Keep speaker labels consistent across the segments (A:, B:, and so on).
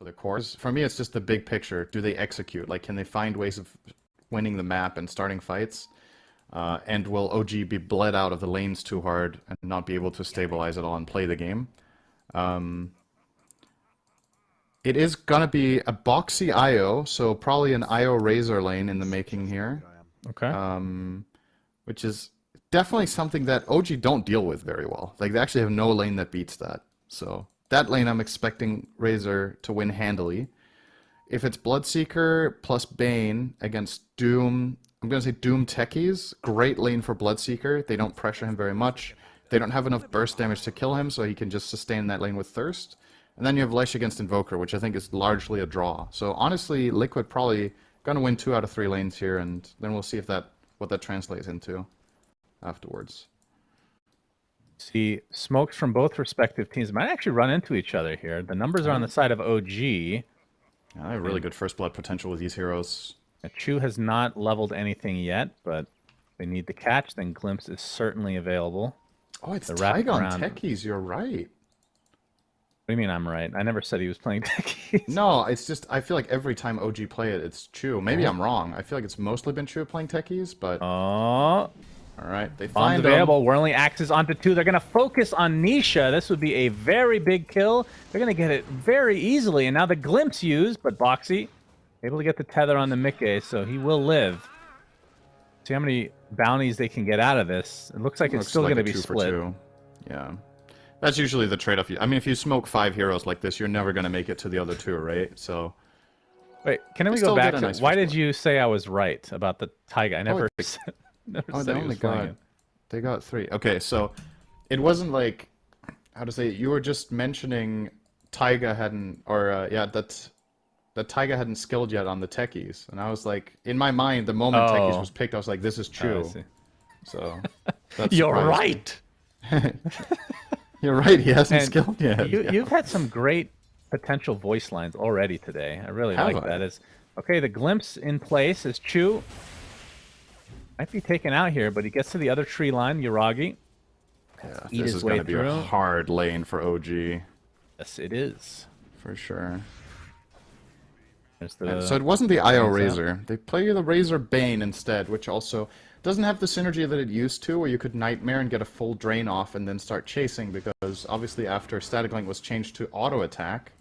A: for the cores. For me, it's just the big picture. Do they execute? Like, can they find ways of winning the map and starting fights? And will OG be bled out of the lanes too hard and not be able to stabilize at all and play the game? It is gonna be a boxy IO, so probably an IO Razor lane in the making here.
B: Okay.
A: Which is definitely something that OG don't deal with very well. Like, they actually have no lane that beats that. So that lane I'm expecting Razor to win handily. If it's Bloodseeker plus Bane against Doom, I'm going to say Doom Techies, great lane for Bloodseeker. They don't pressure him very much. They don't have enough burst damage to kill him, so he can just sustain that lane with Thirst. And then you have Lesh against Invoker, which I think is largely a draw. So honestly, Liquid probably going to win 2 out of 3 lanes here, and then we'll see if what that translates into afterwards.
B: See, smokes from both respective teams might actually run into each other here. The numbers are on the side of OG.
A: Yeah, I have really good first blood potential with these heroes.
B: Chu has not leveled anything yet, but they need the catch. Then Glimpse is certainly available.
A: Oh, it's Taiga on Techies, you're right.
B: What do you mean I'm right? I never said he was playing Techies.
A: No, it's just, I feel like every time OG play it, it's Chu. Maybe I'm wrong. I feel like it's mostly been Chu playing Techies, but...
B: Oh.
A: Alright, they find
B: available. Whirling axes onto 2. They're going to focus on Nisha. This would be a very big kill. They're going to get it very easily. And now the Glimpse used, but Boxy able to get the tether on the Mickey, so he will live. See how many bounties they can get out of this. It looks like it's still going to be split.
A: Yeah. That's usually the trade-off. I mean, if you smoke 5 heroes like this, you're never going to make it to the other 2, right? So...
B: Wait, can we go back to... Why did you say I was right about the Taiga? I never said...
A: They got 3. Okay, so it wasn't like, how to say it, you were just mentioning Taiga hadn't, or that Taiga hadn't skilled yet on the Techies, and I was like, in my mind, the moment Techies was picked, I was like, this is true. So that's
B: you're right.
A: You're right. He hasn't skilled yet.
B: You've had some great potential voice lines already today. I really like that. Is okay. The Glimpse in place is Chu. Might be taken out here, but he gets to the other tree line, Yuragi.
A: Yeah, this is going to be a hard lane for OG.
B: Yes, it is.
A: For sure.
B: So
A: it wasn't the IO Razor. They play the Razor Bane instead, which also doesn't have the synergy that it used to, where you could Nightmare and get a full drain off and then start chasing, because obviously after Static Link was changed to auto attack,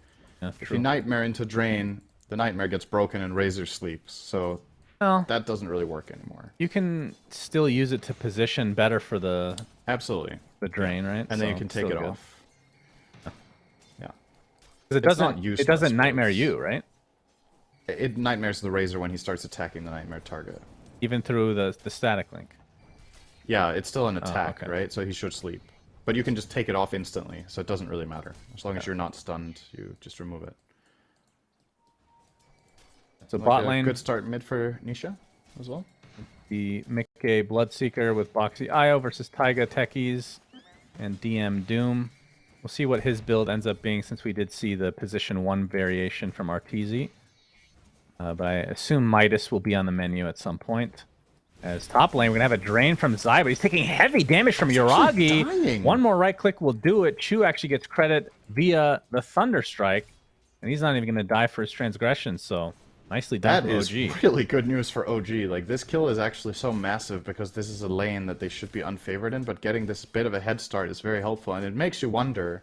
A: if you Nightmare into drain, the Nightmare gets broken and Razor sleeps. So... Well, that doesn't really work anymore.
B: You can still use it to position better for the drain, right?
A: And then you can take it off. Yeah.
B: It doesn't Nightmare you, right?
A: It Nightmares the Razor when he starts attacking the Nightmare target.
B: Even through the static link.
A: Yeah, it's still an attack, right? So he should sleep. But you can just take it off instantly, so it doesn't really matter. As long as you're not stunned, you just remove it.
B: So bot lane,
A: good start mid for Nisha as well.
B: The Mickey Bloodseeker with Boxy Io versus Taiga Techies and DM Doom. We'll see what his build ends up being, since we did see the position 1 variation from Arteezy. But I assume Midas will be on the menu at some point. As top lane, we're going to have a drain from Zai, but he's taking heavy damage from Yuragi. One more right click will do it. Chu actually gets credit via the Thunder Strike, and he's not even going to die for his transgression, so... Nicely done for OG.
A: That is really good news for OG. Like, this kill is actually so massive because this is a lane that they should be unfavored in, but getting this bit of a head start is very helpful, and it makes you wonder,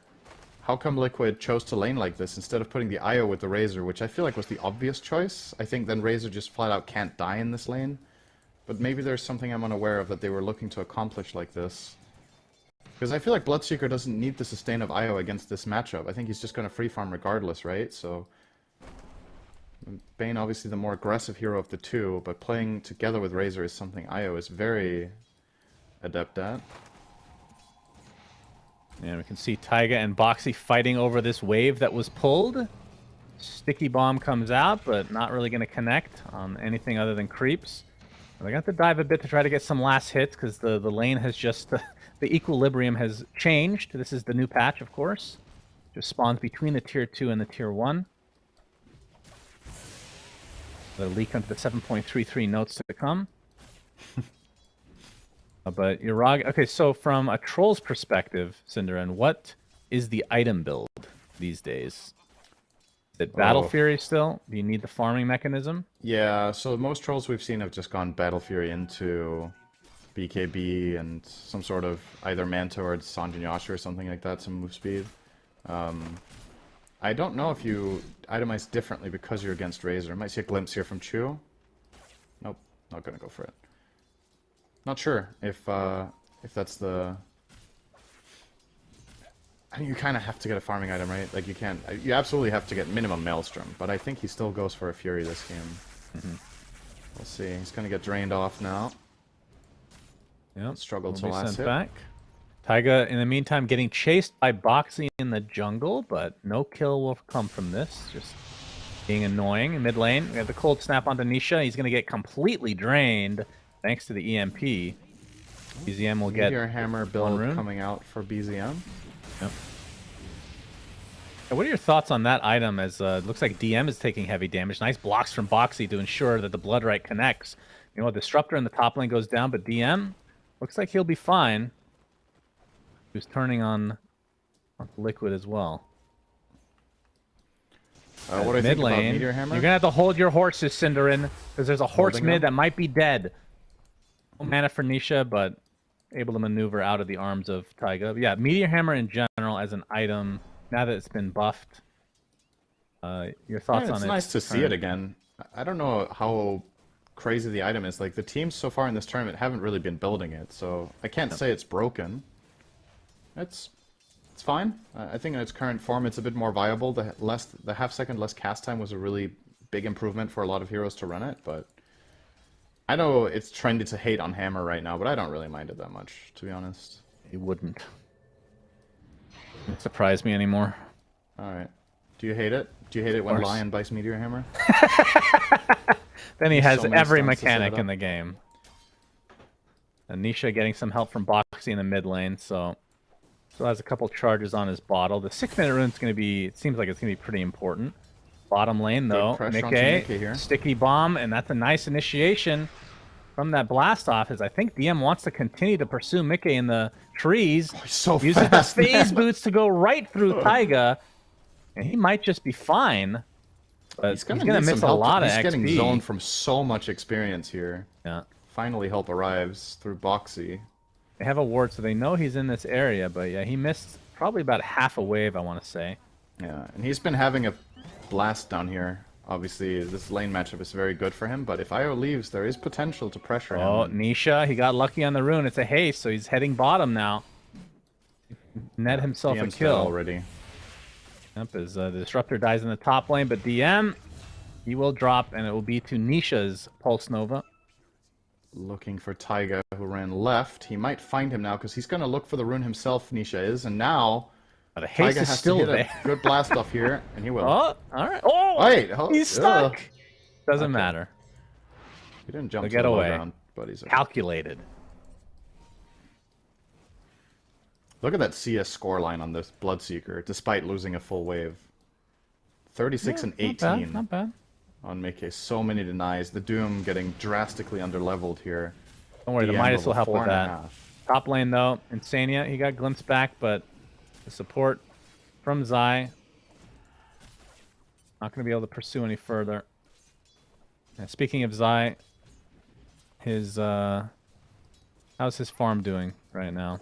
A: how come Liquid chose to lane like this instead of putting the IO with the Razor, which I feel like was the obvious choice? I think then Razor just flat out can't die in this lane, but maybe there's something I'm unaware of that they were looking to accomplish like this. Because I feel like Bloodseeker doesn't need the sustain of IO against this matchup. I think he's just going to free farm regardless, right? So... Bane, obviously the more aggressive hero of the 2, but playing together with Razor is something IO is very adept at.
B: And we can see Taiga and Boxy fighting over this wave that was pulled. Sticky Bomb comes out, but not really going to connect on anything other than creeps. They got to dive a bit to try to get some last hits, because the lane has just... the equilibrium has changed. This is the new patch, of course. Just spawns between the tier 2 and the tier 1. The leak onto the 7.33 notes to come. But Yuragi... Okay, so from a troll's perspective, Cinderin, what is the item build these days? Is it Battle
A: Oh.
B: Fury still? Do you need the farming mechanism?
A: Yeah, so most trolls we've seen have just gone Battle Fury into BKB and some sort of either Manta or Sanjin Yasha or something like that, some move speed. I don't know if you itemize differently because you're against Razor. I might see a glimpse here from Chu. Nope, not gonna go for it. Not sure if that's the... I mean, you kind of have to get a farming item, right? Like, you can't... You absolutely have to get minimum Maelstrom, but I think he still goes for a Fury this game. We'll see. He's gonna get drained off now.
B: Yep.
A: Struggled to
B: Will be
A: last
B: sent
A: hit.
B: back. Taiga, in the meantime, getting chased by Boxy in the jungle, but no kill will come from this. Just being annoying. In mid lane, we have the cold snap onto Nisha. He's going to get completely drained thanks to the EMP. BZM will get
A: Meteor Hammer build
B: rune.
A: coming out for BZM.
B: Yep. What are your thoughts on that item as it looks like DM is taking heavy damage? Nice blocks from Boxy to ensure that the Blood Right connects. You know, Disruptor in the top lane goes down, but DM looks like he'll be fine. He was turning on Liquid as well.
A: What do I think about Meteor Hammer?
B: You're going to have to hold your horses, Cinderin, because there's a horse
A: Holding
B: mid
A: them?
B: that might be dead. No mana for Nisha, but able to maneuver out of the arms of Taiga. But yeah, Meteor Hammer in general as an item, now that it's been buffed. Your thoughts on it?
A: It's nice to see it again. I don't know how crazy the item is. Like, the teams so far in this tournament haven't really been building it, so I can't say it's broken. It's fine. I think in its current form, it's a bit more viable. The half-second less cast time was a really big improvement for a lot of heroes to run it, but I know it's trendy to hate on Hammer right now, but I don't really mind it that much, to be honest.
B: You wouldn't. Doesn't surprise me anymore.
A: Alright. Do you hate it? Do you hate it when Lion buys Meteor Hammer?
B: Then he has
A: so many
B: every
A: stunts to set it
B: mechanic
A: up.
B: in the game. Anisha getting some help from Boxy in the mid lane, so still has a couple charges on his bottle. The 6-minute rune's going to be, it seems like it's going to be pretty important. Bottom lane, though,
A: pressure onto Mickey here.
B: sticky bomb, and that's a nice initiation from that blast off, as I think DM wants to continue to pursue Mickey in the trees.
A: He's so
B: Uses
A: fast,
B: the phase
A: man.
B: boots to go right through Taiga, and he might just be fine. But he's going to
A: need
B: miss
A: some
B: a
A: help.
B: lot of
A: He's
B: XP.
A: getting zoned from so much experience here.
B: Yeah.
A: Finally, help arrives through Boxy.
B: They have a ward, so they know he's in this area, but yeah, he missed probably about half a wave, I want to say.
A: Yeah, and he's been having a blast down here. Obviously, this lane matchup is very good for him, but if Io leaves, there is potential to pressure him.
B: Oh, Nisha, he got lucky on the rune. It's a haste, so he's heading bottom now. Net himself
A: DM's
B: a
A: dead
B: kill.
A: already.
B: Yep, as the Disruptor dies in the top lane, but DM, he will drop, and it will be to Nisha's Pulse Nova.
A: Looking for Taiga, who ran left. He might find him now, because he's going to look for the rune himself, Nisha is, and now
B: But the haste
A: Taiga
B: is
A: has
B: still
A: to hit
B: there.
A: a good blast off here, and he will.
B: Oh, all right. Oh,
A: Wait,
B: he's stuck.
A: ugh.
B: Doesn't
A: Okay.
B: matter.
A: He didn't jump
B: He'll
A: to
B: get
A: the low
B: away.
A: ground, but he's okay.
B: Calculated.
A: Look at that CS scoreline on this Bloodseeker, despite losing a full wave. 36 and 18
B: Not bad.
A: on Mickey. So many denies. The Doom getting drastically underleveled here.
B: Don't worry, the
A: DM
B: Midas will help
A: level
B: with that.
A: 4.5.
B: Top lane, though, Insania, he got glimpsed back, but the support from Zai. Not going to be able to pursue any further. And speaking of Zai, his how's his farm doing right now?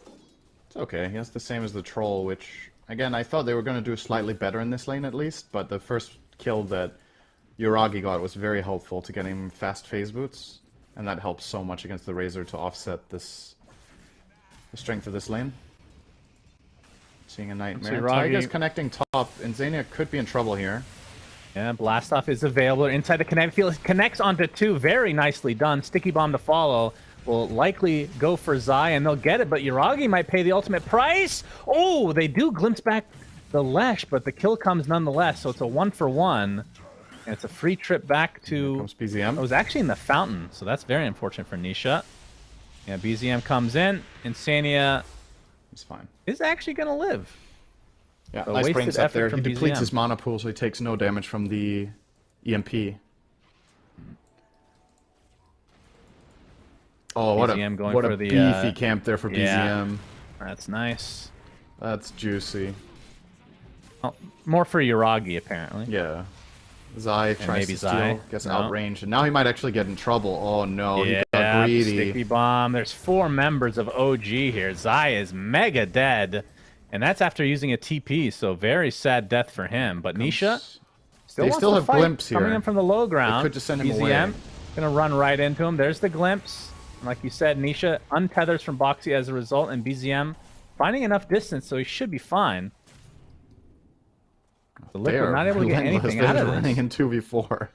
A: It's okay. He has the same as the Troll, which, again, I thought they were going to do slightly better in this lane at least, but the first kill that Yuragi got was very helpful to getting fast phase boots, and that helps so much against the Razor to offset the strength of this lane. Seeing a nightmare.
B: Yuragi-
A: Taiga's connecting top, and Xenia could be in trouble here.
B: Yeah, blast off is available inside the connect field. Connects onto two, very nicely done. Sticky bomb to follow. Will likely go for Zai, and they'll get it, but Yuragi might pay the ultimate price. Oh, they do glimpse back the Lesh, but the kill comes nonetheless, so it's a 1-for-1. And it's a free trip back to...
A: Comes BZM.
B: It was actually in the fountain, so that's very unfortunate for Nisha. Yeah, BZM comes in. Insania
A: He's fine.
B: is actually going to live.
A: Yeah,
B: A
A: nice
B: wasted
A: brains up there.
B: effort
A: He
B: from
A: depletes
B: BZM.
A: his mana pool, so he takes no damage from the EMP. Oh, what
B: BZM
A: a
B: going
A: what
B: for
A: a
B: the,
A: beefy camp there for
B: yeah.
A: BZM.
B: That's nice.
A: That's juicy.
B: More for Yuragi, apparently.
A: Yeah. Zai tries
B: maybe
A: to steal,
B: Zai.
A: gets
B: No.
A: outranged, and now he might actually get in trouble. Oh no, he got
B: Yeah,
A: greedy.
B: sticky bomb. There's 4 members of OG here. Zai is mega dead, and that's after using a TP, so very sad death for him. But Nisha
A: They
B: wants
A: still
B: to
A: have
B: fight,
A: glimpse here.
B: coming in from the low ground.
A: They could just send him
B: BZM
A: away.
B: gonna run right into him. There's the glimpse. And like you said, Nisha untethers from Boxy as a result, and BZM finding enough distance, so he should be fine. The Liquid not able to get anything out of
A: running
B: this.
A: in 2v4.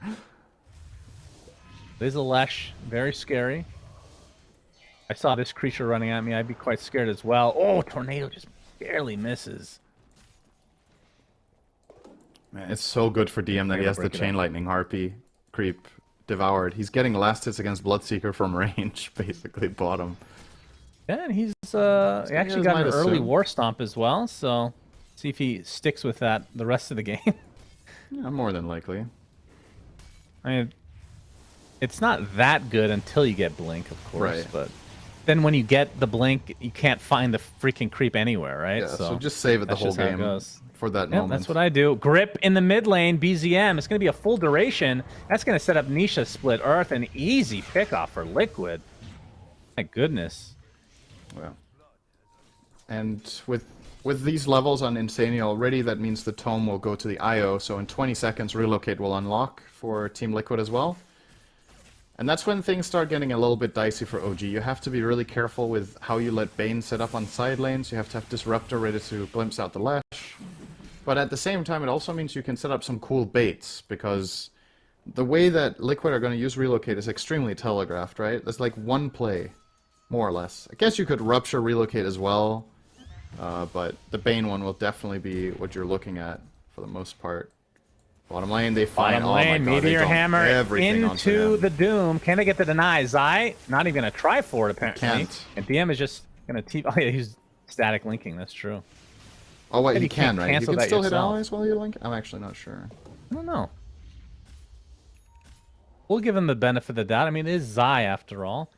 B: There's a Lesh, very scary. I saw this creature running at me, I'd be quite scared as well. Oh, Tornado just barely misses.
A: Man, it's so good for DM that he has the Chain Lightning Harpy creep devoured. He's getting last hits against Bloodseeker from range, basically, bottom.
B: Yeah, and he actually got an early War Stomp as well, so see if he sticks with that the rest of the game.
A: Yeah, more than likely.
B: I mean, it's not that good until you get Blink, of course,
A: Right.
B: but then when you get the Blink, you can't find the freaking creep anywhere, right?
A: Yeah, so just save it the whole game for that moment.
B: That's what I do. Grip in the mid lane, BZM. It's going to be a full duration. That's going to set up Nisha Split Earth, an easy pickoff for Liquid. My goodness.
A: Well, and with these levels on Insania already, that means the Tome will go to the IO, so in 20 seconds Relocate will unlock for Team Liquid as well. And that's when things start getting a little bit dicey for OG. You have to be really careful with how you let Bane set up on side lanes. You have to have Disruptor ready to glimpse out the Lash. But at the same time, it also means you can set up some cool baits, because the way that Liquid are going to use Relocate is extremely telegraphed, right? There's like one play, more or less. I guess you could Rupture Relocate as well, but the Bane one will definitely be what you're looking at for the most part. Bottom lane, they find
B: Bottom lane, Meteor Hammer into the Doom. Can they get the deny? Zai, not even going to try for it, apparently.
A: Can't.
B: And DM is just going to... Oh, yeah, he's static linking. That's true.
A: Oh, wait,
B: Maybe
A: you can, right? You can still hit
B: yourself.
A: allies while you're linking? I'm actually not sure.
B: I don't know. We'll give him the benefit of the doubt. I mean, it is Zai, after all.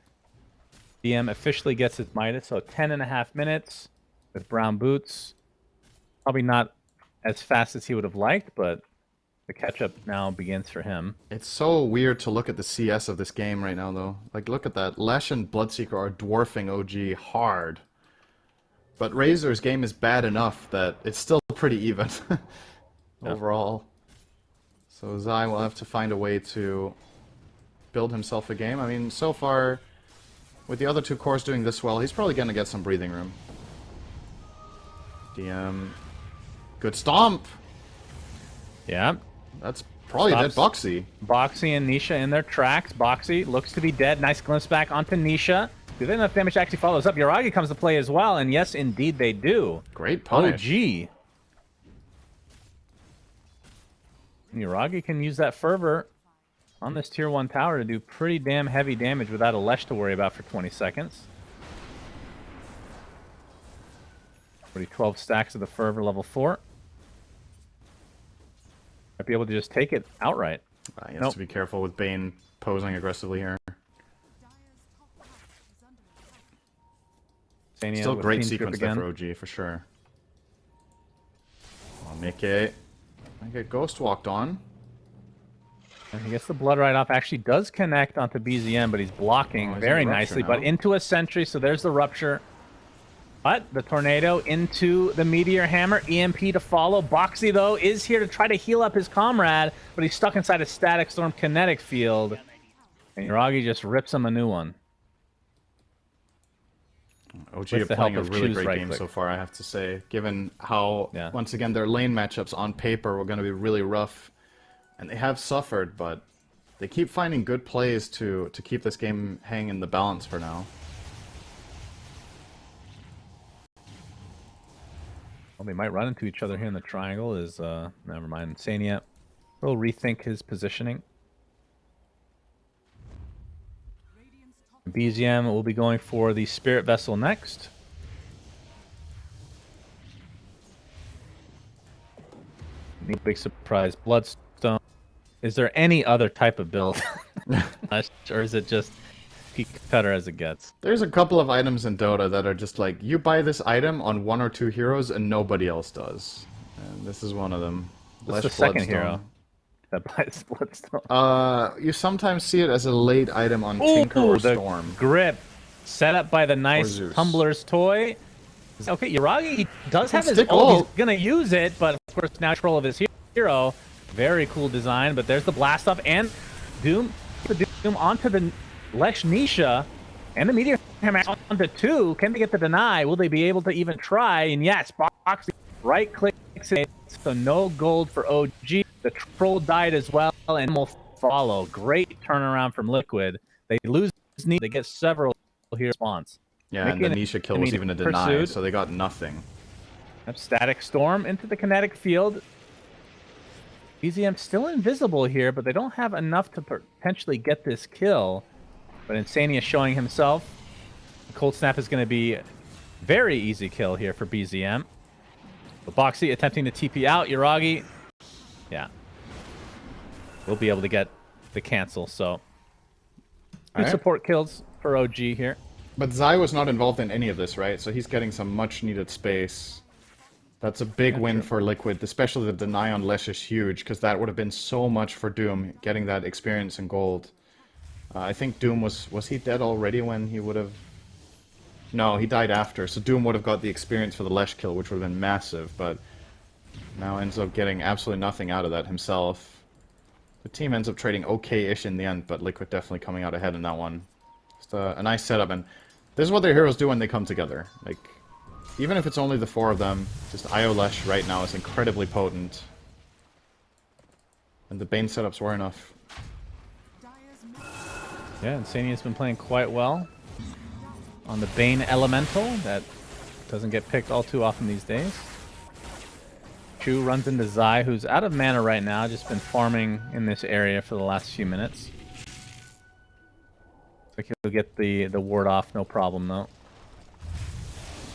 B: DM officially gets his Midas, so 10.5 minutes with brown boots. Probably not as fast as he would have liked, but the catch-up now begins for him.
A: It's so weird to look at the CS of this game right now, though. Like, look at that. Lesh and Bloodseeker are dwarfing OG hard. But Razor's game is bad enough that it's still pretty even overall. So Zai will have to find a way to build himself a game. I mean, so far, with the other two cores doing this well, he's probably going to get some breathing room. DM. Good stomp!
B: Yeah.
A: That's probably dead Boxy.
B: Boxy and Nisha in their tracks. Boxy looks to be dead. Nice glimpse back onto Nisha. Do they enough damage actually follows up? Yuragi comes to play as well, and yes, indeed they do.
A: Great punish.
B: OG. Yuragi can use that fervor on this tier 1 tower to do pretty damn heavy damage without a Lesh to worry about for 20 seconds. Already 12 stacks of the fervor level 4. Might be able to just take it outright.
A: He has to be careful with Bane posing aggressively here. Still great sequence there for OG, for sure. Oh, Mickey. I get Ghost walked on.
B: And he gets the blood right off. Actually does connect onto BZM, but he's blocking very nicely. But into a sentry, so there's the rupture. But the tornado into the Meteor Hammer. EMP to follow. Boxy, though, is here to try to heal up his comrade, but he's stuck inside a Static Storm kinetic field. And Yuragi just rips him a new one.
A: OG are playing a really great game so far, I have to say. Given how, once again, their lane matchups on paper were going to be really rough. And they have suffered, but they keep finding good plays to keep this game hanging in the balance for now.
B: Well, they might run into each other here in the triangle. Never mind. Insania will rethink his positioning. BZM will be going for the Spirit Vessel next. Big surprise. Bloodstone. Is there any other type of build? Or is it just peak cutter as it gets?
A: There's a couple of items in Dota that are just like, you buy this item on 1 or 2 heroes and nobody else does. And this is one of them.
B: What's the second hero that buys Bloodstone?
A: You sometimes see it as a late item on Tinker or
B: the
A: Storm.
B: grip set up by the nice
A: Zeus.
B: Tumbler's toy. Okay, Yuragi, he does have his
A: Stick
B: ult.
A: ult.
B: He's gonna use it, but of course natural of his hero. Very cool design, but there's the blast off and Doom onto the Lesh Nisha and the Meteor Hammer onto 2. Can they get the deny? Will they be able to even try? And yes, Boxy right clicks it, so no gold for OG. The troll died as well, and will follow. Great turnaround from Liquid. They lose Nisha, they get several here response.
A: Yeah, and the Nisha kill was even a deny,
B: pursued.
A: so they got nothing.
B: Static Storm into the kinetic field. BZM still invisible here, but they don't have enough to potentially get this kill. But Insania showing himself. Cold Snap is going to be a very easy kill here for BZM. But Boxy attempting to TP out. Yuragi, yeah, we'll be able to get the cancel. So good support kills for OG here.
A: But Zai was not involved in any of this, right? So he's getting some much-needed space. That's a big win for Liquid, especially the deny on Lesh is huge, because that would have been so much for Doom, getting that experience in gold. I think Doom was he dead already when he would have... No, he died after, so Doom would have got the experience for the Lesh kill, which would have been massive, but now ends up getting absolutely nothing out of that himself. The team ends up trading okay-ish in the end, but Liquid definitely coming out ahead in that one. Just a nice setup, and this is what their heroes do when they come together. Like, even if it's only the 4 of them, just IO Lesh right now is incredibly potent. And the Bane setups were enough.
B: Yeah, Insania's been playing quite well on the Bane Elemental. That doesn't get picked all too often these days. Chu runs into Zai, who's out of mana right now, just been farming in this area for the last few minutes. Looks like he'll get the ward off, no problem though.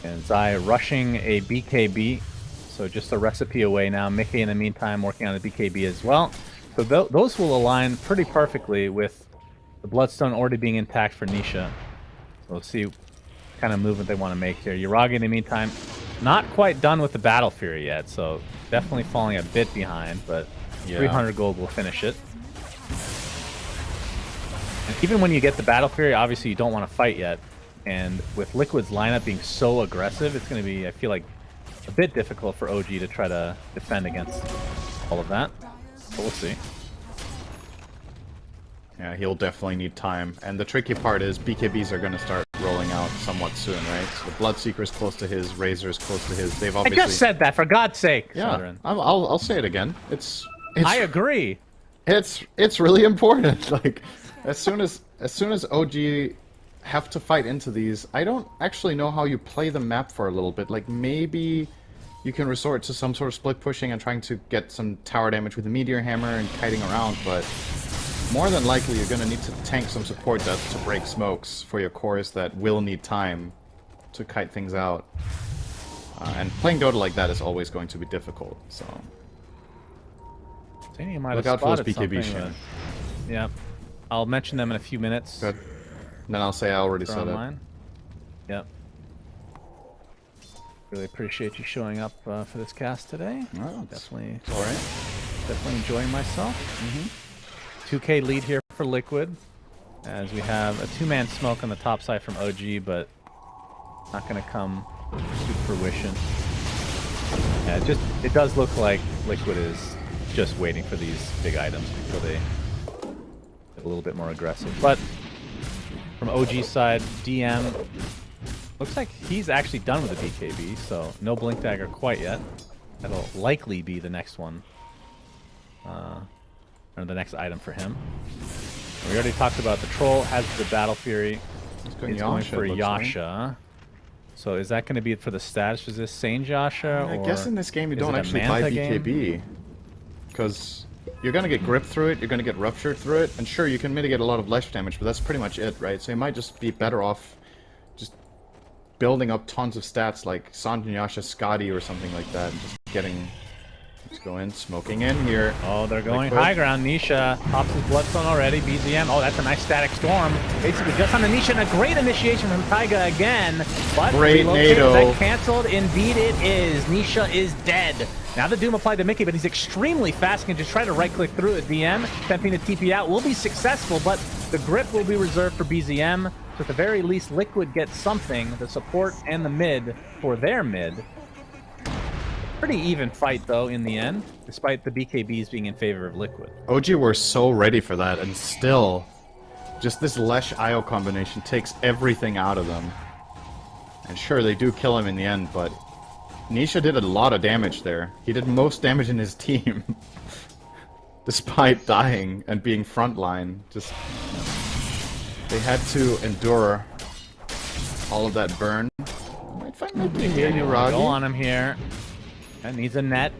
B: And Zai rushing a BKB, so just a recipe away now. Mickey in the meantime working on a BKB as well. So those will align pretty perfectly with the Bloodstone already being intact for Nisha. So we'll see what kind of movement they want to make here. Yuragi in the meantime, not quite done with the Battle Fury yet, so definitely falling a bit behind, but 300 gold will finish it. And even when you get the Battle Fury, obviously you don't want to fight yet. And with Liquid's lineup being so aggressive, it's going to be, I feel like, a bit difficult for OG to try to defend against all of that. But we'll see.
A: Yeah, he'll definitely need time. And the tricky part is BKBs are going to start rolling out somewhat soon, right? So Bloodseeker's close to his, Razor's close to his. They've obviously...
B: I just said that, for God's sake!
A: Yeah, I'll say it again. It's
B: I agree.
A: It's really important. Like, as soon as OG have to fight into these, I don't actually know how you play the map for a little bit. Like, maybe you can resort to some sort of split pushing and trying to get some tower damage with the Meteor Hammer and kiting around, but more than likely you're going to need to tank some support depth to break smokes for your cores that will need time to kite things out. And playing Dota like that is always going to be difficult, so...
B: Look
A: out for those BKB.
B: Yeah. I'll mention them in a few minutes.
A: Good. Then I'll say I already said it.
B: Yep. Really appreciate you showing up for this cast today.
A: Oh,
B: definitely.
A: All right.
B: Definitely enjoying myself. 2K lead here for Liquid, as we have a 2-man smoke on the top side from OG, but not going to come to fruition. Yeah, it does look like Liquid is just waiting for these big items before they get a little bit more aggressive. But from OG side, DM looks like he's actually done with the BKB, so no Blink Dagger quite yet. That'll likely be the next one, or the next item for him. We already talked about the Troll has the Battle Fury. He's going for Yasha. So is that going to be for the status? Is this Sane Yasha?
A: I guess in this game you don't actually buy BKB. Because you're going to get grip through it, you're going to get ruptured through it, and sure, you can mitigate a lot of Lesh damage, but that's pretty much it, right? So you might just be better off just building up tons of stats like Sanjin Yasha, Scotty, or something like that, and just getting... Let's go in, smoking in here.
B: Oh, they're going high ground. Nisha pops his Bloodstone already. BZM. Oh, that's a nice static storm. Basically just on the Nisha, and a great initiation from Taiga again. But
A: great
B: NATO.
A: NATO.
B: Is that canceled? Indeed it is. Nisha is dead. Now the Doom applied to Mickey, but he's extremely fast. Can just try to right-click through it. DM, attempting to TP out, will be successful, but the grip will be reserved for BZM. So at the very least, Liquid gets something, the support and the mid for their mid. Pretty even fight, though, in the end, despite the BKBs being in favor of Liquid.
A: OG were so ready for that, and still, just this Lesh IO combination takes everything out of them. And sure, they do kill him in the end, but Nisha did a lot of damage there. He did most damage in his team. Despite dying and being frontline. Just, they had to endure all of that burn. Might find Mickey here, Nuragi.
B: Go on him here. That needs a net.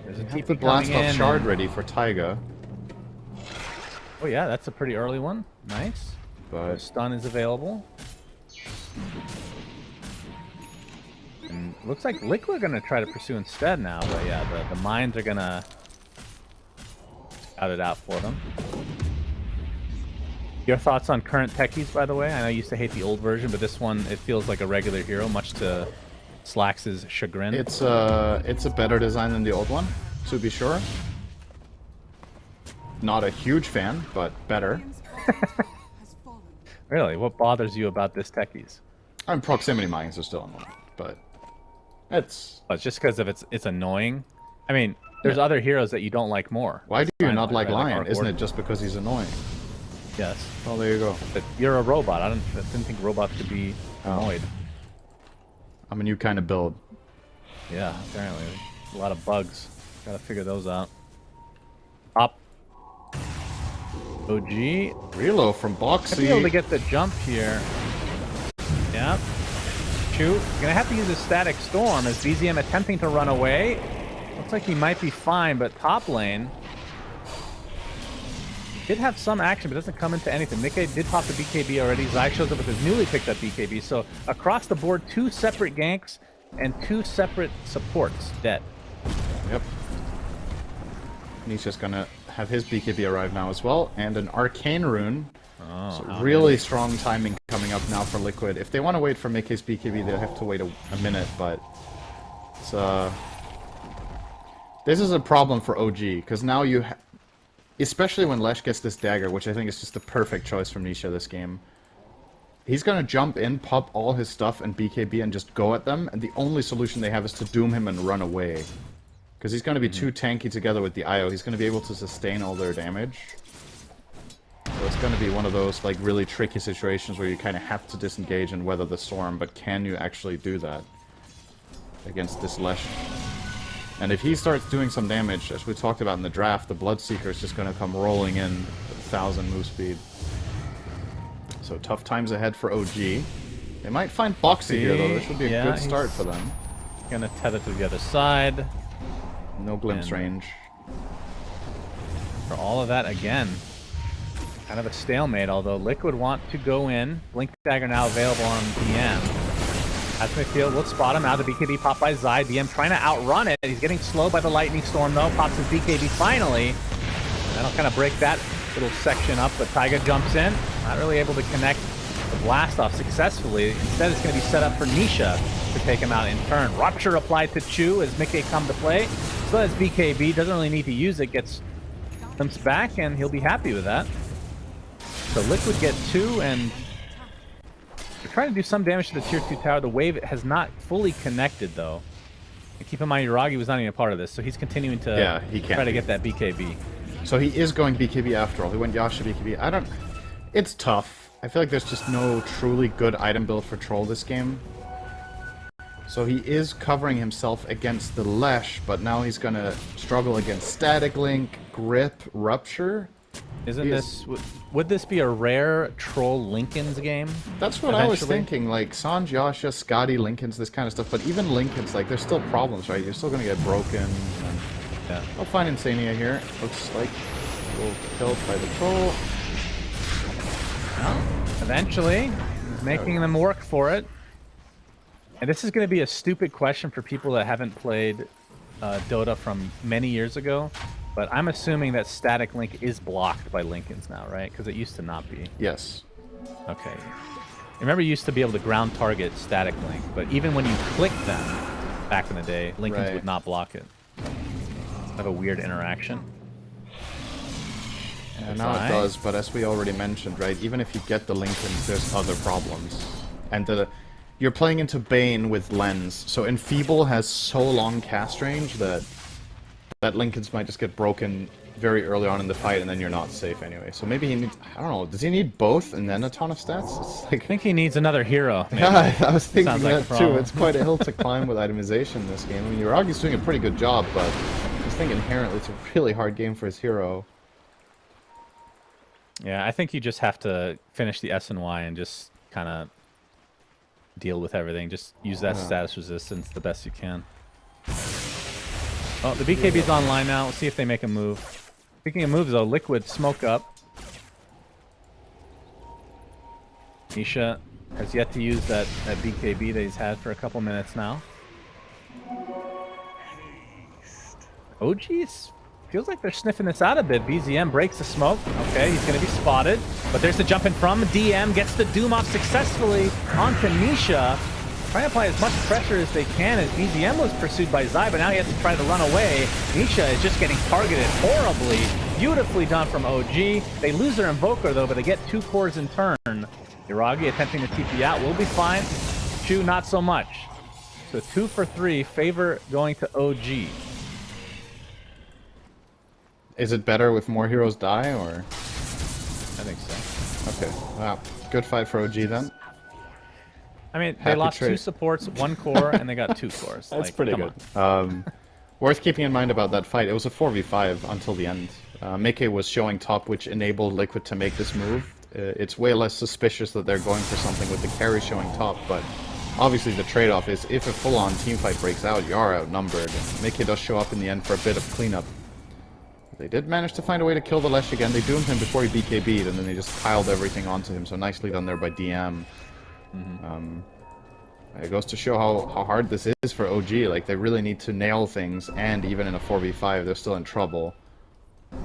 B: There's a TP
A: the blast
B: coming
A: off
B: in.
A: shard ready for Taiga.
B: Oh yeah, that's a pretty early one. Nice.
A: But
B: Stun is available. And looks like Liquid are gonna try to pursue instead now, but yeah, the mines are gonna scout it out for them. Your thoughts on current techies, by the way? I know you used to hate the old version, but this one, it feels like a regular hero, much to Slax's chagrin.
A: it's a better design than the old one, to be sure. Not a huge fan, but better.
B: Really? What bothers you about this techies?
A: Proximity mines are still annoying, but it's...
B: Oh, it's just because of it's annoying. I mean, there's other heroes that you don't like more.
A: Why do you not like
B: Lion?
A: Lion? Isn't it just because he's annoying?
B: Yes.
A: Well, there you go.
B: But you're a robot. I didn't think robots could be annoyed.
A: I'm a new kind of build.
B: Yeah, apparently. A lot of bugs. Gotta figure those out. Up. OG.
A: Relo from Boxy.
B: Might be able to get the jump here. Yep. Shoot. Gonna have to use a static storm as BZM attempting to run away. Looks like he might be fine, but top lane did have some action, but doesn't come into anything. Nikkei did pop the BKB already. Zai shows up with his newly picked up BKB. So across the board, 2 separate ganks and 2 separate supports dead.
A: Yep. Nisha's gonna have his BKB arrive now as well, and an Arcane Rune.
B: Oh,
A: So really strong timing coming up now for Liquid. If they want to wait for Mickey's BKB, they'll have to wait a minute, but it's this is a problem for OG, because now you especially when Lesh gets this dagger, which I think is just the perfect choice from Nisha this game. He's gonna jump in, pop all his stuff and BKB and just go at them, and the only solution they have is to doom him and run away. Because he's gonna be too tanky together with the IO. He's gonna be able to sustain all their damage. So it's gonna be one of those like really tricky situations where you kind of have to disengage and weather the storm, but can you actually do that against this Lesh? And if he starts doing some damage, as we talked about in the draft, the Bloodseeker is just going to come rolling in with 1,000 move speed. So tough times ahead for OG. They might find Boxy here, though. This would be a good start for them.
B: Gonna tether to the other side.
A: No glimpse range.
B: For all of that, again, kind of a stalemate, although Liquid want to go in. Blink Dagger now available on DM. As midfield will spot him. Now the BKB popped by Zai. DM trying to outrun it. He's getting slowed by the Lightning Storm, though. Pops his BKB finally. That'll kind of break that little section up, but Taiga jumps in. Not really able to connect the blast off successfully. Instead, it's going to be set up for Nisha to take him out in turn. Rupture applied to Chu as Mickey come to play. Still has BKB. Doesn't really need to use it. Gets glimpsed back, and he'll be happy with that. So Liquid get 2, and they're trying to do some damage to the tier 2 tower. The wave has not fully connected, though. And keep in mind, Uragi was not even a part of this, so he's continuing to try to get that BKB.
A: So he is going BKB after all. He went Yasha BKB. It's tough. I feel like there's just no truly good item build for Troll this game. So he is covering himself against the Lesh, but now he's gonna struggle against Static Link, Grip, Rupture.
B: Isn't this... Would this be a rare Troll Linken's game?
A: That's what I was thinking, like Sanj, Yasha, Scotty, Linken's, this kind of stuff. But even Linken's, like, there's still problems, right? You're still gonna get broken. And
B: yeah.
A: I'll find Insania here. Looks like we'll killed by the Troll.
B: Well, eventually, he's making them work for it. And this is going to be a stupid question for people that haven't played Dota from many years ago. But I'm assuming that Static Link is blocked by Linken's now, right? Because it used to not be.
A: Yes.
B: Okay. I remember you used to be able to ground target Static Link, but even when you clicked them back in the day, Linken's would not block it. Have a weird interaction.
A: And now it does, but as we already mentioned, right, even if you get the Lincolns, there's other problems. And you're playing into Bane with Lens, so Enfeeble has so long cast range that Lincolns might just get broken very early on in the fight, and then you're not safe anyway. So maybe he needs, I don't know, does he need both and then a ton of stats? It's like,
B: I think he needs another hero. Maybe.
A: Yeah, I was thinking
B: Sounds
A: that too. It's quite a hill to climb with itemization in this game. I mean, Uragi's doing a pretty good job, but I just think inherently it's a really hard game for his hero.
B: Yeah, I think you just have to finish the S and Y and just kind of deal with everything. Just use that status resistance the best you can. Oh, the BKB's online now. Let's see if they make a move. Speaking of moves, though, Liquid smoke up. Nisha has yet to use that BKB that he's had for a couple minutes now. OG's feels like they're sniffing this out a bit. BZM breaks the smoke. Okay, he's going to be spotted. But there's the jump in from DM. Gets the Doom off successfully onto Nisha. Trying to apply as much pressure as they can as BZM was pursued by Zai, but now he has to try to run away. Nisha is just getting targeted horribly. Beautifully done from OG. They lose their Invoker, though, but they get 2 cores in turn. Iragi attempting to TP out will be fine. Chu, not so much. So 2 for 3. Favor going to OG.
A: Is it better with more heroes die, or?
B: I think so.
A: Okay, wow. Good fight for OG then.
B: I mean, they
A: Happy
B: lost
A: trade.
B: 2 supports, 1 core, and they got 2 cores.
A: That's
B: like,
A: pretty
B: come
A: good.
B: on.
A: Worth keeping in mind about that fight, it was a 4v5 until the end. Meke was showing top, which enabled Liquid to make this move. It's way less suspicious that they're going for something with the carry showing top, but obviously the trade-off is if a full-on teamfight breaks out, you are outnumbered. Meke does show up in the end for a bit of cleanup. They did manage to find a way to kill the Lesh again. They doomed him before he BKB'd, and then they just piled everything onto him, so nicely done there by DM. It goes to show how hard this is for OG. Like, they really need to nail things, and even in a 4v5, they're still in trouble. So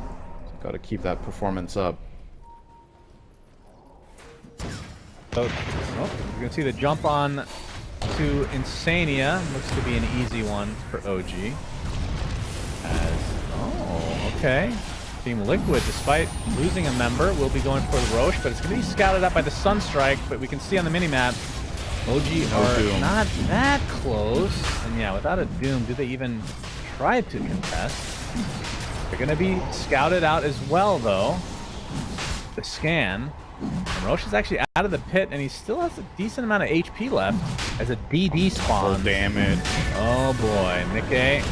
A: gotta keep that performance up.
B: So, you can see the jump on to Insania. Looks to be an easy one for OG. Okay. Team Liquid, despite losing a member, will be going for the Roche, but it's going to be scouted out by the Sunstrike, but we can see on the minimap, OG are not that close. And yeah, without a Doom, do they even try to contest? They're going to be scouted out as well, though. The scan. And Roche is actually out of the pit, and he still has a decent amount of HP left as a DD spawn.
A: Oh, damn it.
B: Oh boy, Mike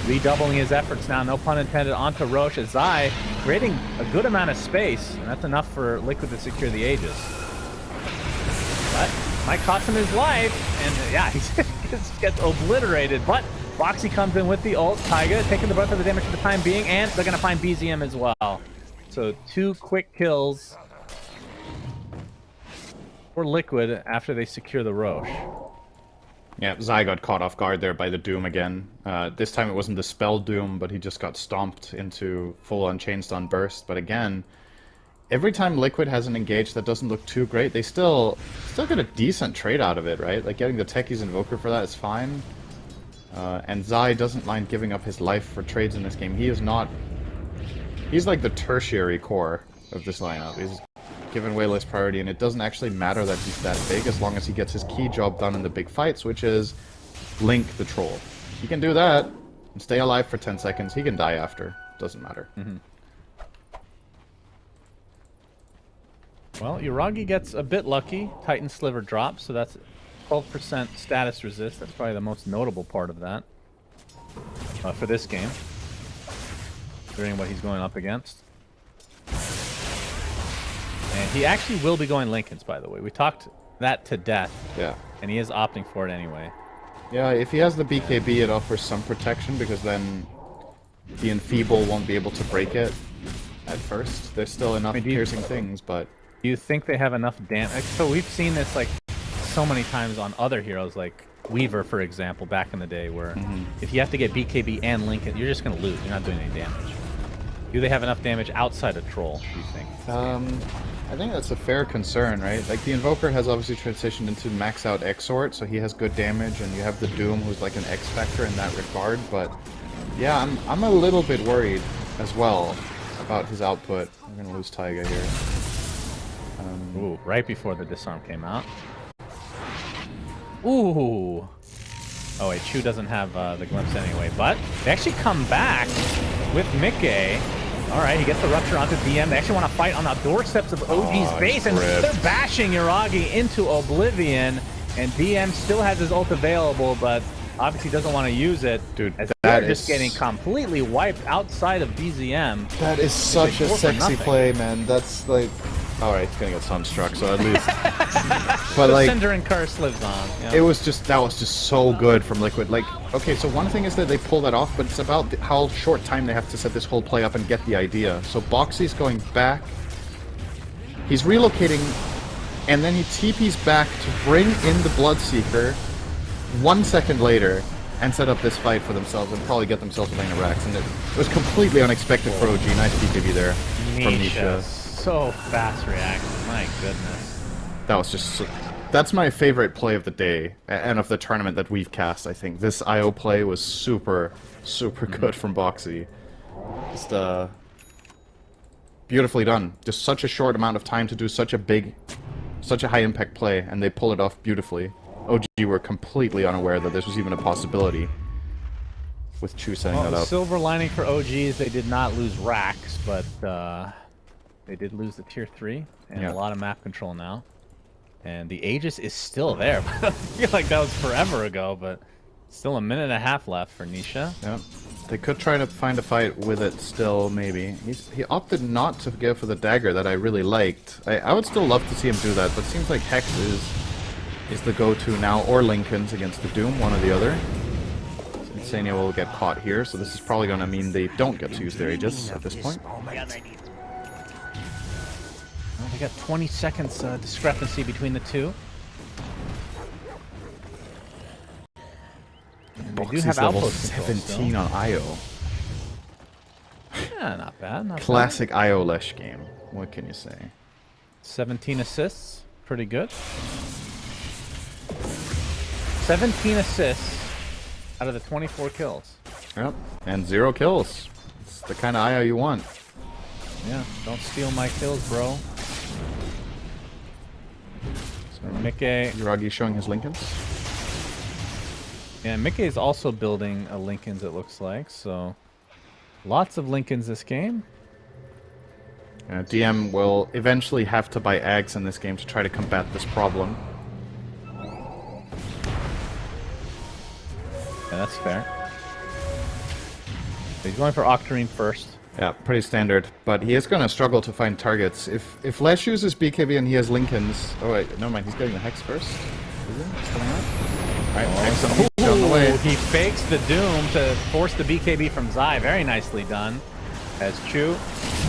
B: redoubling his efforts now, no pun intended, onto Roche as Zai, creating a good amount of space, and that's enough for Liquid to secure the Aegis. But might cost him his life, and yeah, he just gets obliterated, but Boxy comes in with the ult, Taiga taking the brunt of the damage for the time being, and they're going to find BZM as well. So 2 quick kills for Liquid after they secure the Roche.
A: Yeah, Zai got caught off guard there by the Doom again. This time it wasn't the spell Doom, but he just got stomped into full-on chain stun burst. But again, every time Liquid has an engage that doesn't look too great, they still get a decent trade out of it, right? Like getting the Techie's Invoker for that is fine. And Zai doesn't mind giving up his life for trades in this game. He's like the tertiary core of this lineup. He's given way less priority, and it doesn't actually matter that he's that big as long as he gets his key job done in the big fights, which is Link the Troll. He can do that and stay alive for 10 seconds. He can die after. Doesn't matter.
B: Well, Uragi gets a bit lucky. Titan Sliver drops, so that's 12% status resist. That's probably the most notable part of that for this game, considering what he's going up against. And he actually will be going Lincolns, by the way. We talked that to death.
A: Yeah.
B: And he is opting for it anyway.
A: Yeah, if he has the BKB, it offers some protection, because then the Enfeeble won't be able to break it at first. There's still enough piercing things, but...
B: Do you think they have enough damage? So we've seen this, like, so many times on other heroes, like Weaver, for example, back in the day, where if you have to get BKB and Lincoln, you're just going to lose. You're not doing any damage. Do they have enough damage outside of Troll, do you think?
A: I think that's a fair concern, right? Like, the Invoker has obviously transitioned into max out Exort, so he has good damage, and you have the Doom, who's like an X-Factor in that regard, but Yeah, I'm a little bit worried as well about his output. We're gonna lose Taiga here.
B: Ooh, right before the disarm came out. Ooh. Oh wait, Chu doesn't have the glimpse anyway, but they actually come back with Mickey. All right, he gets the rupture onto DM. They actually want to fight on the doorsteps of OG's base, and they're bashing Yuragi into oblivion. And DM still has his ult available, but obviously doesn't want to use it.
A: Dude,
B: as
A: that
B: they're just getting completely wiped outside of BZM.
A: That is such a sexy play, man. That's like... Alright, he's gonna get sunstruck, so at least... But like...
B: Cinder and Curse lives on. Yeah.
A: It was just... That was just so good from Liquid. Like, okay, so one thing is that they pull that off, but it's about how short time they have to set this whole play up and get the idea. So Boxy's going back. He's relocating, and then he TP's back to bring in the Bloodseeker 1 second later and set up this fight for themselves and probably get themselves a lane of Rax. And it was completely unexpected for OG. Nice BKB there from Nisha.
B: So fast reaction, my goodness.
A: That was just... That's my favorite play of the day and of the tournament that we've cast, I think. This IO play was super, super good from Boxy. Just, beautifully done. Just such a short amount of time to do such a high impact play, and they pull it off beautifully. OG were completely unaware that this was even a possibility with Chu setting that up.
B: Silver lining for OGs, they did not lose Rax, but they did lose the tier 3 and a lot of map control now. And the Aegis is still there. I feel like that was forever ago, but still a minute and a half left for Nisha.
A: Yeah. They could try to find a fight with it still, maybe. He opted not to go for the dagger that I really liked. I would still love to see him do that, but it seems like Hex is the go-to now, or Linken's against the Doom, one or the other. Insania will get caught here, so this is probably going to mean they don't get to use their Aegis at this point.
B: Well, they got 20 seconds discrepancy between the two. They do have
A: level
B: outpost control
A: 17 on IO.
B: Yeah, not bad. Not
A: Classic IO Lesh game. What can you say?
B: 17 assists. Pretty good. 17 assists out of the 24 kills.
A: Yep. And 0 kills. It's the kind of IO you want.
B: Yeah, don't steal my kills, bro. So Mickey...
A: Yuragi showing his Linken's.
B: Yeah, Mickey is also building a Linken's, it looks like, so... Lots of Linken's this game.
A: DM will eventually have to buy Ags in this game to try to combat this problem.
B: Yeah, that's fair. So he's going for Octarine first.
A: Yeah, pretty standard, but he is going to struggle to find targets. If Lesh uses BKB and he has Linken's... Oh wait, never mind, he's getting the Hex first. Is he? It's coming out? Alright, Hex on the way.
B: He fakes the Doom to force the BKB from Zai. Very nicely done. As Chu,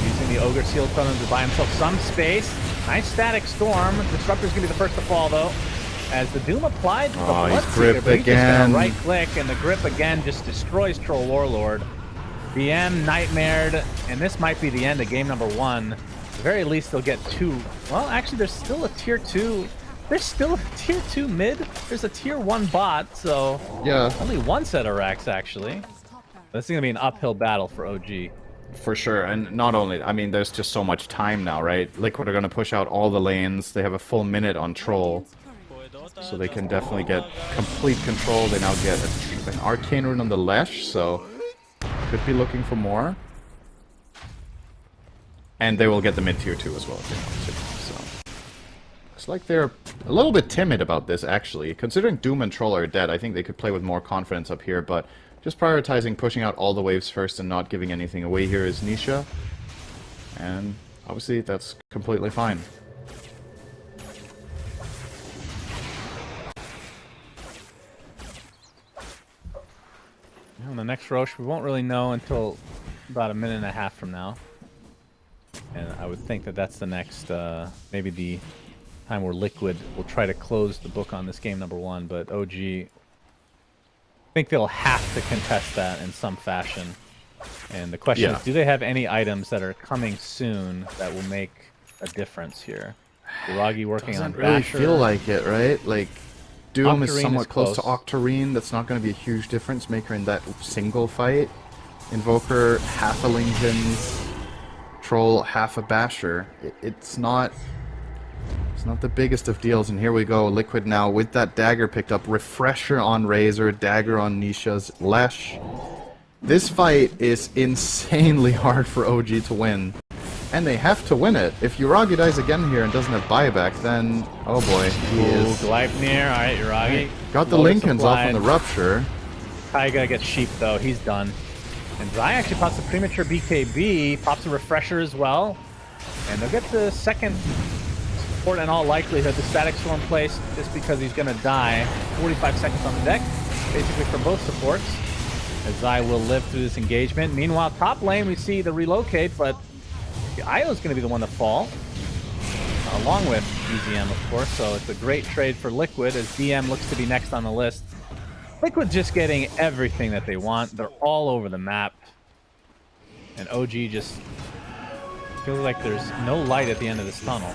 B: using the Ogre Seal Totem to buy himself some space. Nice static storm. Disruptor's going to be the first to fall, though. As the Doom applied to the Bloodseeker, but he's just going to right-click, and the grip again just destroys Troll Warlord. DM nightmared, and this might be the end of game number 1. At the very least, they'll get 2. Well, actually, there's still a tier 2. There's still a tier 2 mid. There's a tier 1 bot, so
A: yeah,
B: only one set of racks, actually. This is going to be an uphill battle for OG.
A: For sure, and not only, I mean, there's just so much time now, right? Liquid are going to push out all the lanes. They have a full minute on Troll, so they can definitely get complete control. They now get an Arcane Rune on the Lesh, so could be looking for more. And they will get the mid-tier 2 as well if they want to, so... Looks like they're a little bit timid about this, actually. Considering Doom and Troll are dead, I think they could play with more confidence up here, but just prioritizing pushing out all the waves first and not giving anything away here is Nisha. And obviously that's completely fine.
B: On the next Roche, we won't really know until about a minute and a half from now. And I would think that that's the next, maybe the time where Liquid will try to close the book on this game number 1, but OG, I think they'll have to contest that in some fashion. And the question is, do they have any items that are coming soon that will make a difference here? Yuragi working on Basher.
A: Doesn't really feel like it, right? Like, Doom
B: Octarine
A: is somewhat close to Octarine. That's not going to be a huge difference maker in that single fight. Invoker, half a Linken's Troll, half a Basher. It's not the biggest of deals, and here we go. Liquid now with that dagger picked up. Refresher on Razor, dagger on Nisha's Lesh. This fight is insanely hard for OG to win. And they have to win it. If Uragi dies again here and doesn't have buyback, then... Oh boy, he is...
B: Gleipnir, alright, Uragi.
A: Got the Linken's off on the Rupture.
B: Taiga gets sheep though, he's done. And Zai actually pops a premature BKB, pops a Refresher as well. And they'll get the second support in all likelihood, the Static Storm place, just because he's gonna die. 45 seconds on the deck, basically for both supports. As Zai will live through this engagement. Meanwhile, top lane we see the relocate, but Io's going to be the one to fall, along with BZM, of course, so it's a great trade for Liquid, as DM looks to be next on the list. Liquid just getting everything that they want. They're all over the map. And OG just feels like there's no light at the end of this tunnel.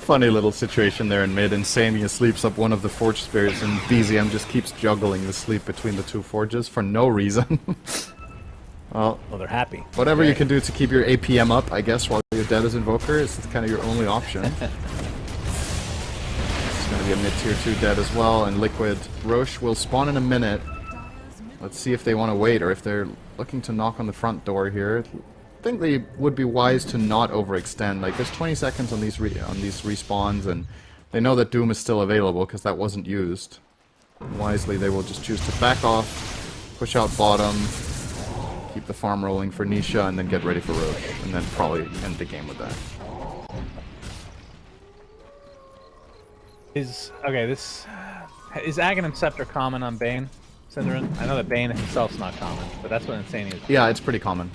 A: Funny little situation there in mid, and Samia sleeps up one of the Forge Spirits, and BZM just keeps juggling the sleep between the two Forges for no reason. Well,
B: they're happy.
A: Whatever you can do to keep your APM up, I guess, while you're dead as Invoker, is kind of your only option. It's going to be a mid-tier 2 dead as well, and Liquid Roche will spawn in a minute. Let's see if they want to wait, or if they're looking to knock on the front door here. I think they would be wise to not overextend. Like, there's 20 seconds on these respawns, and they know that Doom is still available because that wasn't used. Wisely, they will just choose to back off, push out bottom, keep the farm rolling for Nisha, and then get ready for Roche, and then probably end the game with that.
B: Is Aghanim Scepter common on Bane, Syndarin? I know that Bane himself's not common, but that's what Insane is.
A: Yeah, it's pretty common.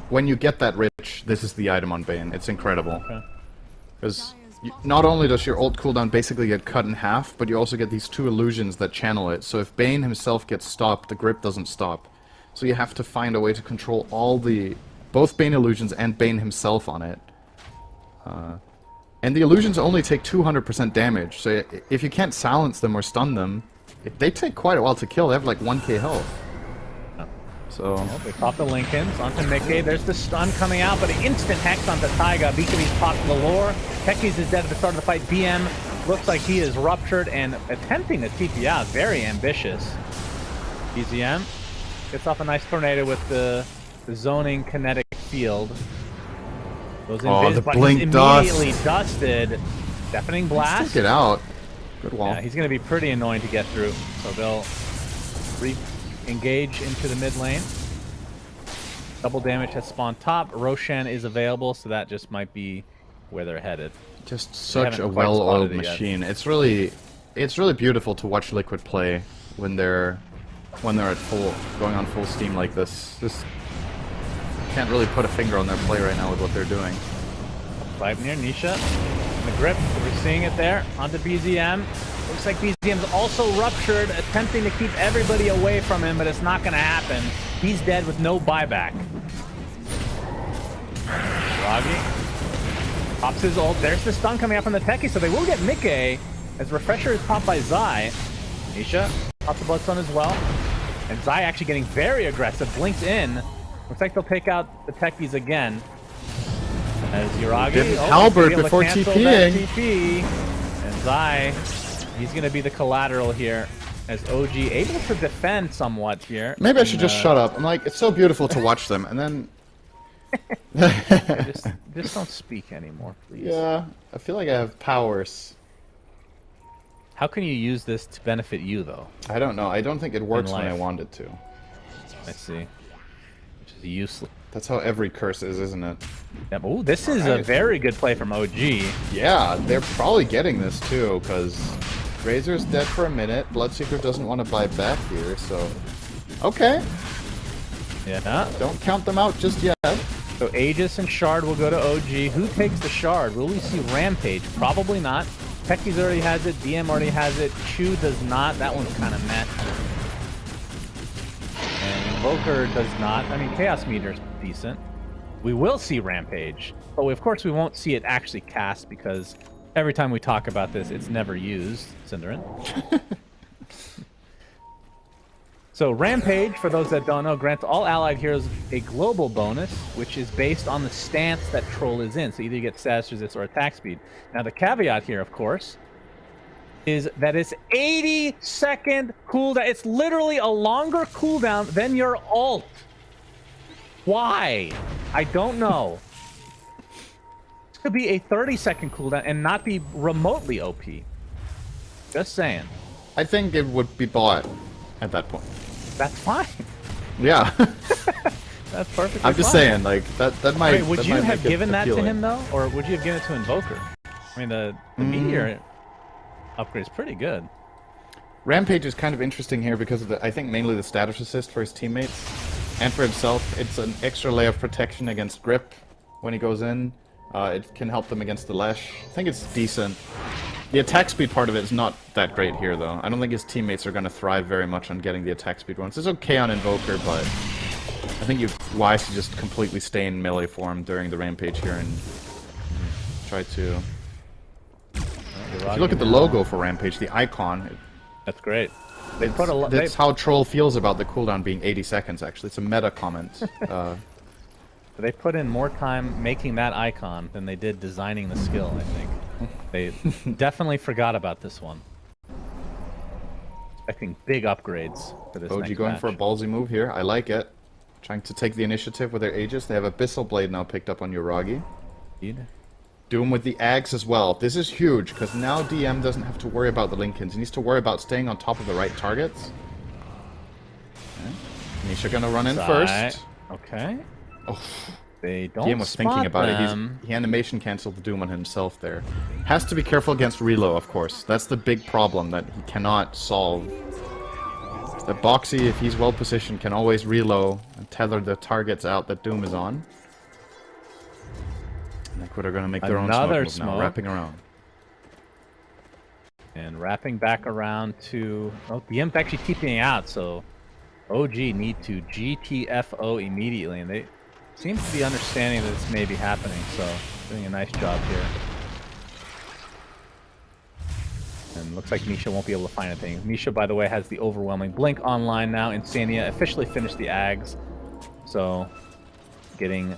A: When you get that rich, this is the item on Bane. It's incredible. Because not only does your ult cooldown basically get cut in half, but you also get these two illusions that channel it. So if Bane himself gets stopped, the grip doesn't stop. So you have to find a way to control both Bane illusions and Bane himself on it. And the illusions only take 200% damage, so if you can't silence them or stun them, they take quite a while to kill. They have like 1k health. So
B: they pop the Linken's onto Mickey. There's the stun coming out, but an instant hex onto Taiga. BKB's popped the lore. Tekis is dead at the start of the fight. BM looks like he is ruptured and attempting to TP out. Very ambitious. BZM gets off a nice tornado with the zoning kinetic field. Goes in
A: the
B: but
A: blink
B: he's
A: dust.
B: immediately dusted. Deafening blast.
A: Let's take it out. Good wall.
B: Yeah, he's going to be pretty annoying to get through. So they'll re-engage into the mid lane. Double damage has spawned top. Roshan is available, so that just might be where they're headed.
A: Just such a well-oiled machine. It's really beautiful to watch Liquid play when they're at going on full steam like this. Just can't really put a finger on their play right now with what they're doing.
B: Gleipnir, Nisha, in the grip. We're seeing it there onto BZM. Looks like BZM's also ruptured, attempting to keep everybody away from him, but it's not going to happen. He's dead with no buyback. Ragi pops his ult. There's the stun coming up from the Techie, so they will get Mickey as Refresher is popped by Zai. Nisha pops the Bloodstone as well. And Zai actually getting very aggressive, blinks in. Looks like they'll take out the Techies again. As Uragi
A: Halberd before TPing.
B: TP. And Zai, he's going to be the collateral here. As OG able to defend somewhat here.
A: Maybe I should just shut up. I'm like, it's so beautiful to watch them, and then...
B: just don't speak anymore, please.
A: Yeah, I feel like I have powers.
B: How can you use this to benefit you, though?
A: I don't know. I don't think it works when I want it to.
B: I see. Which is useless.
A: That's how every curse is, isn't it?
B: Yep. Ooh, this is a very good play from OG.
A: Yeah, they're probably getting this too, because Razor's dead for a minute. Bloodseeker doesn't want to buy back here, so... Okay.
B: Yeah.
A: Don't count them out just yet.
B: So Aegis and Shard will go to OG. Who takes the Shard? Will we see Rampage? Probably not. Techies already has it. DM already has it. Chu does not. That one's kind of meh. And Invoker does not. I mean, Chaos Meter's decent. We will see Rampage. But of course we won't see it actually cast because Every time we talk about this, it's never used, Cinderin. So Rampage, for those that don't know, grants all allied heroes a global bonus, which is based on the stance that Troll is in. So either you get status resist or attack speed. Now the caveat here, of course, is that it's 80-second cooldown. It's literally a longer cooldown than your ult. Why? I don't know. This could be a 30-second cooldown and not be remotely OP. Just saying.
A: I think it would be bought at that point.
B: That's fine.
A: Yeah.
B: That's perfect.
A: I'm just saying, like, that might.
B: I mean, would
A: that
B: you
A: might
B: have
A: make it
B: given that to
A: appealing.
B: him though, or would you have given it to Invoker? I mean, the Meteor upgrade is pretty good.
A: Rampage is kind of interesting here because of the, I think mainly the status assist for his teammates and for himself. It's an extra layer of protection against grip when he goes in. It can help them against the Lash. I think it's decent. The attack speed part of it is not that great here, though. I don't think his teammates are going to thrive very much on getting the attack speed ones. It's okay on Invoker, but I think you're wise to just completely stay in melee form during the Rampage here and try to... If you look at the logo for Rampage, the icon...
B: That's great. They put a lot.
A: That's how Troll feels about the cooldown being 80 seconds, actually. It's a meta comment.
B: They put in more time making that icon than they did designing the skill, I think. They definitely forgot about this one. Expecting big upgrades for this
A: OG
B: next
A: going
B: match.
A: for a ballsy move here. I like it. Trying to take the initiative with their Aegis. They have Abyssal Blade now picked up on Uragi.
B: Indeed.
A: Doom with the Ags as well. This is huge, because now DM doesn't have to worry about the Lincolns. He needs to worry about staying on top of the right targets. Okay. Nisha gonna run in first.
B: Okay.
A: Oh.
B: They don't
A: DM was thinking about
B: them.
A: it. He animation canceled the Doom on himself there. Has to be careful against Relo, of course. That's the big problem that he cannot solve. That Boxy, if he's well positioned, can always reload and tether the targets out that Doom is on. Liquid are going to make their own
B: Another
A: smoke move now, wrapping around.
B: And wrapping back around to... Oh, the Imp actually TPing out, so OG need to GTFO immediately, and they seem to be understanding that this may be happening, so doing a nice job here. And looks like Nisha won't be able to find anything. Nisha, by the way, has the overwhelming blink online now. Insania officially finished the Ags, so getting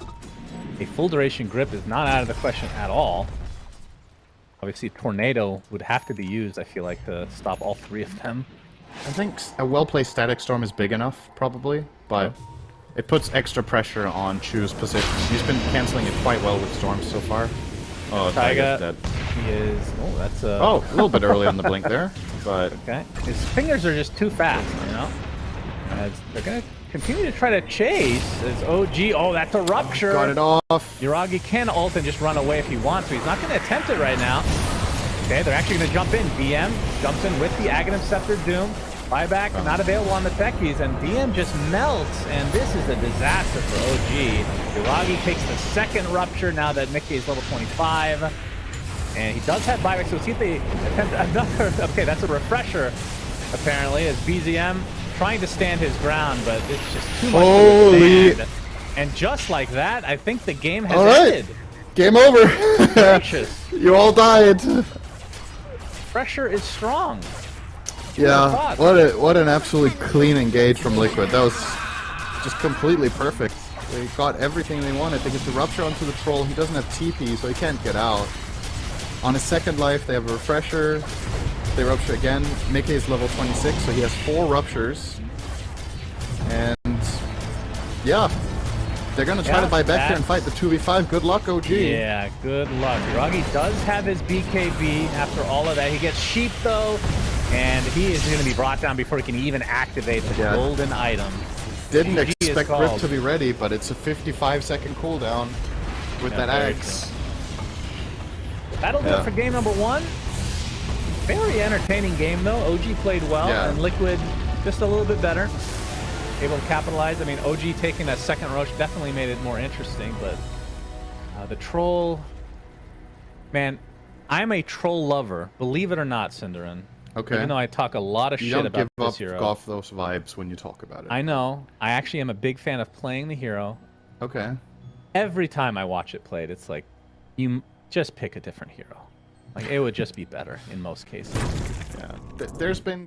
B: a full duration grip is not out of the question at all. Obviously, Tornado would have to be used, I feel like, to stop all three of them.
A: I think a well-placed Static Storm is big enough, probably, but it puts extra pressure on Chu's position. He's been canceling it quite well with Storms so far. Oh, Taiga's dead.
B: He is... Oh, that's a...
A: Oh, a little bit early on the blink there, but...
B: Okay. His fingers are just too fast, you know? As they're going to continue to try to chase as OG... Oh, that's a rupture!
A: Got it off.
B: Uragi can ult and just run away if he wants to. He's not going to attempt it right now. Okay, they're actually going to jump in. DM jumps in with the Aghanim Scepter Doom. Buyback not available on the techies, and DM just melts, and this is a disaster for OG. Uragi takes the second rupture now that Mickey is level 25. And he does have buyback, so see if they attempt another... Okay, that's a refresher, apparently, as BZM trying to stand his ground, but it's just too much to withstand. And just like that, I think the game has ended.
A: Game over.
B: Gracious.
A: You all died.
B: Pressure is strong.
A: Yeah, what an absolutely clean engage from Liquid. That was just completely perfect. They got everything they wanted. They get the rupture onto the troll. He doesn't have TP, so he can't get out. On his second life, they have a refresher. They rupture again. Mickey is level 26, so he has 4 ruptures. And yeah, they're gonna try to buy back here and fight the 2v5. Good luck, OG.
B: Yeah, good luck. Uragi does have his BKB after all of that. He gets sheep though, and he is going to be brought down before he can even activate the golden item.
A: Didn't expect Grip to be ready, but it's a 55-second cooldown with that axe.
B: That'll do it for game number 1. Very entertaining game though. OG played well, and Liquid just a little bit better. Able to capitalize. I mean, OG taking that second rush definitely made it more interesting, but the troll... Man, I'm a troll lover, believe it or not, Cinderin.
A: Okay.
B: Even though I talk a lot of shit about this hero.
A: You don't give off those vibes when you talk about it.
B: I know. I actually am a big fan of playing the hero.
A: Okay.
B: Every time I watch it played, it's like, you just pick a different hero. Like, it would just be better in most cases.
A: Yeah. There's been